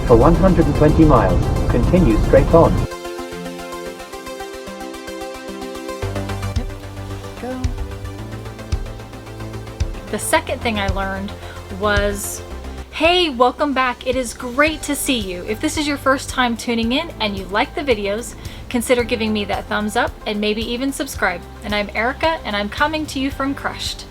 For 120 miles, continue straight on. Go. The second thing I learned was, hey, welcome back. It is great to see you. If this is your first time tuning in and you like the videos, consider giving me that thumbs up and maybe even subscribe. And I'm Erica, and I'm coming to you from Crushed.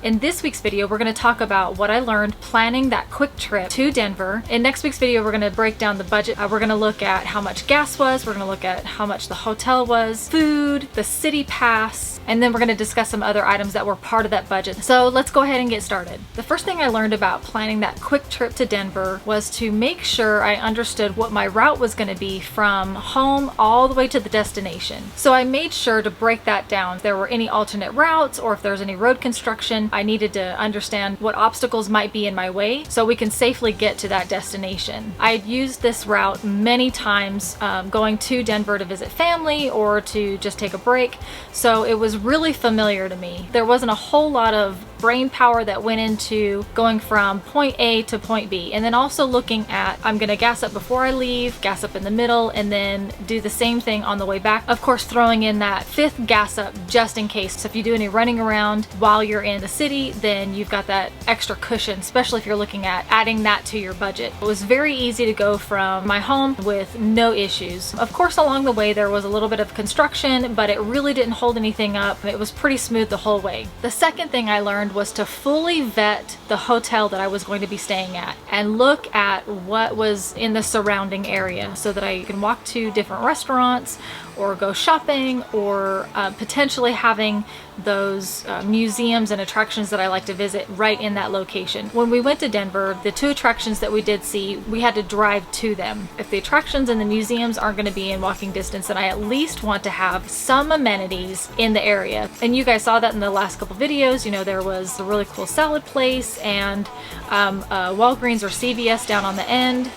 In this week's video, we're going to talk about what I learned planning that quick trip to Denver. In next week's video, we're going to break down the budget. We're going to look at how much gas was, we're going to look at how much the hotel was, food, the city pass, and then we're going to discuss some other items that were part of that budget. So let's go ahead and get started. The first thing I learned about planning that quick trip to Denver was to make sure I understood what my route was going to be from home all the way to the destination. So I made sure to break that down. If there were any alternate routes or if there's any road construction, I needed to understand what obstacles might be in my way so we can safely get to that destination. I'd used this route many times going to Denver to visit family or to just take a break, so it was really familiar to me. There wasn't a whole lot of brain power that went into going from point A to point B, and then also looking at, I'm gonna gas up before I leave, gas up in the middle, and then do the same thing on the way back. Of course, throwing in that fifth gas up just in case. So if you do any running around while you're in the city, then you've got that extra cushion, especially if you're looking at adding that to your budget. It was very easy to go from my home with no issues. Of course, along the way there was a little bit of construction, but it really didn't hold anything up. It was pretty smooth the whole way. The second thing I learned was to fully vet the hotel that I was going to be staying at and look at what was in the surrounding area so that I can walk to different restaurants or go shopping or potentially having those museums and attractions that I like to visit right in that location. When we went to Denver, the two attractions that we did see, we had to drive to them. If the attractions and the museums aren't going to be in walking distance, then I at least want to have some amenities in the area. And you guys saw that in the last couple videos. You know, there was a really cool salad place and Walgreens or CVS down on the end.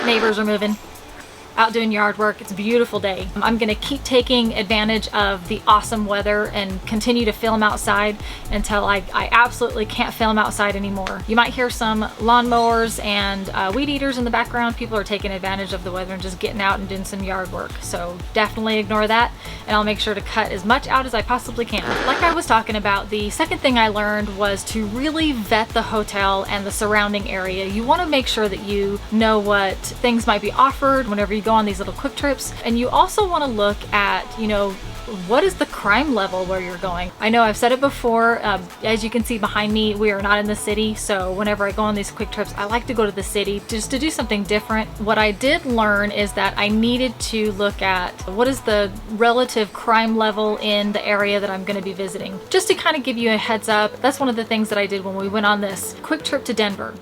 Neighbors are moving. Out doing yard work. It's a beautiful day. I'm gonna keep taking advantage of the awesome weather and continue to film outside until I absolutely can't film outside anymore. You might hear some lawnmowers and weed eaters in the background. People are taking advantage of the weather and just getting out and doing some yard work. So definitely ignore that, and I'll make sure to cut as much out as I possibly can. Like I was talking about, the second thing I learned was to really vet the hotel and the surrounding area. You want to make sure that you know what things might be offered whenever you go on these little quick trips, and you also want to look at, you know, what is the crime level where you're going. I know I've said it before, as you can see behind me, we are not in the city, so whenever I go on these quick trips, I like to go to the city just to do something different. What I did learn is that I needed to look at what is the relative crime level in the area that I'm going to be visiting, just to kind of give you a heads up. That's one of the things that I did when we went on this quick trip to Denver.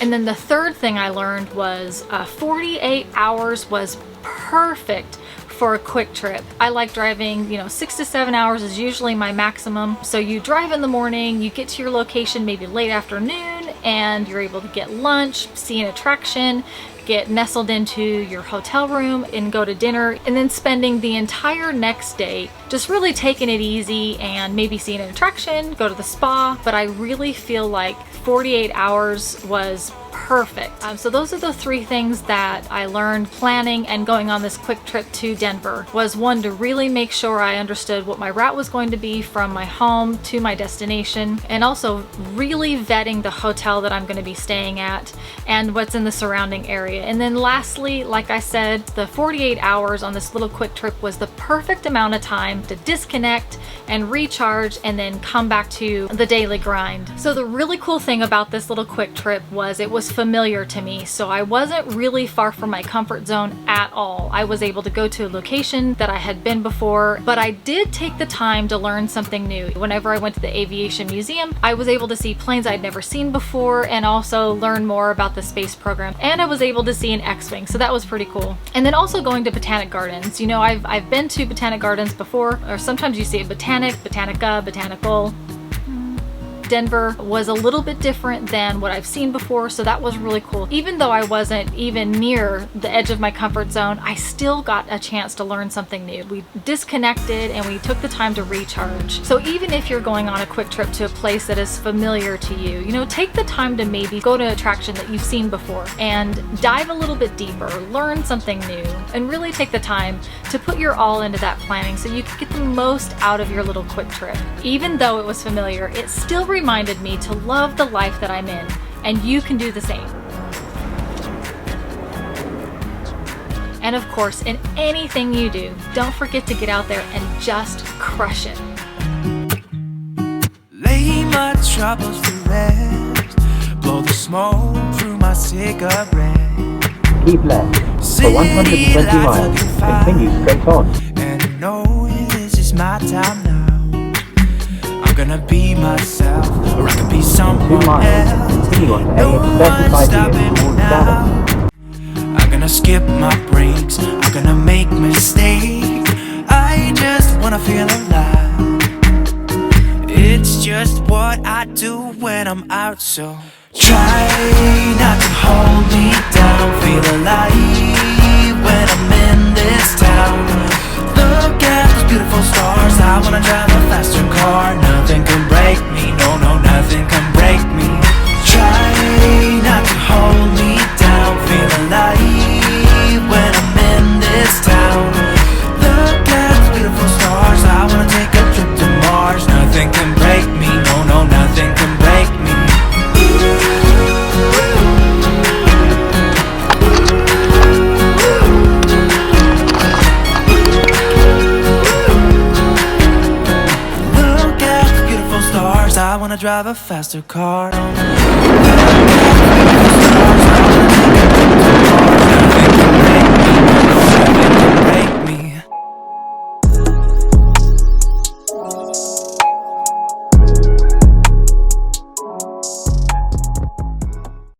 And then the third thing I learned was 48 hours was perfect for a quick trip. I like driving, you know, 6 to 7 hours is usually my maximum. So you drive in the morning, you get to your location maybe late afternoon, and you're able to get lunch, see an attraction, get nestled into your hotel room and go to dinner, and then spending the entire next day just really taking it easy and maybe seeing an attraction, go to the spa. But I really feel like 48 hours was perfect. So those are the three things that I learned planning and going on this quick trip to Denver. Was one, to really make sure I understood what my route was going to be from my home to my destination, and also really vetting the hotel that I'm going to be staying at and what's in the surrounding area. And then lastly, like I said, the 48 hours on this little quick trip was the perfect amount of time to disconnect and recharge and then come back to the daily grind. So the really cool thing about this little quick trip was it was familiar to me, so I wasn't really far from my comfort zone at all. I was able to go to a location that I had been before, but I did take the time to learn something new. Whenever I went to the aviation museum, I was able to see planes I'd never seen before and also learn more about the space program, and I was able to see an X-Wing, so that was pretty cool. And then also going to Botanic Gardens. You know, I've been to Botanic Gardens before, or sometimes you see it Botanic, Botanica, Botanical. Denver was a little bit different than what I've seen before, so that was really cool. Even though I wasn't even near the edge of my comfort zone, I still got a chance to learn something new. We disconnected and we took the time to recharge. So even if you're going on a quick trip to a place that is familiar to you, you know, take the time to maybe go to an attraction that you've seen before and dive a little bit deeper, learn something new, and really take the time to put your all into that planning so you can get the most out of your little quick trip. Even though it was familiar, it still reminded me to love the life that I'm in, and you can do the same. And of course, in anything you do, don't forget to get out there and just crush it. Lay my troubles to rest, blow the smoke through my cigarette. Keep left. For 120 miles, continue straight on. And I know this is my time now. I'm gonna be myself, or I could be 2 someone miles, else. continue on No A35 one's stopping me towards now. Dallas. I'm gonna skip my breaks, I'm gonna make mistakes. I just wanna feel alive. It's just what I do when I'm out, so try not to hold me down. Feel alive when I'm in this town. Look at those beautiful stars. I wanna drive a faster car. Nothing can break me, no, no, nothing can break me. Try not to hold me down. Feel alive when I'm in this town. Look at those beautiful stars. I wanna take a trip to Mars. Nothing can break me, no, no, nothing can break me. Look at the beautiful stars. I wanna drive a faster car.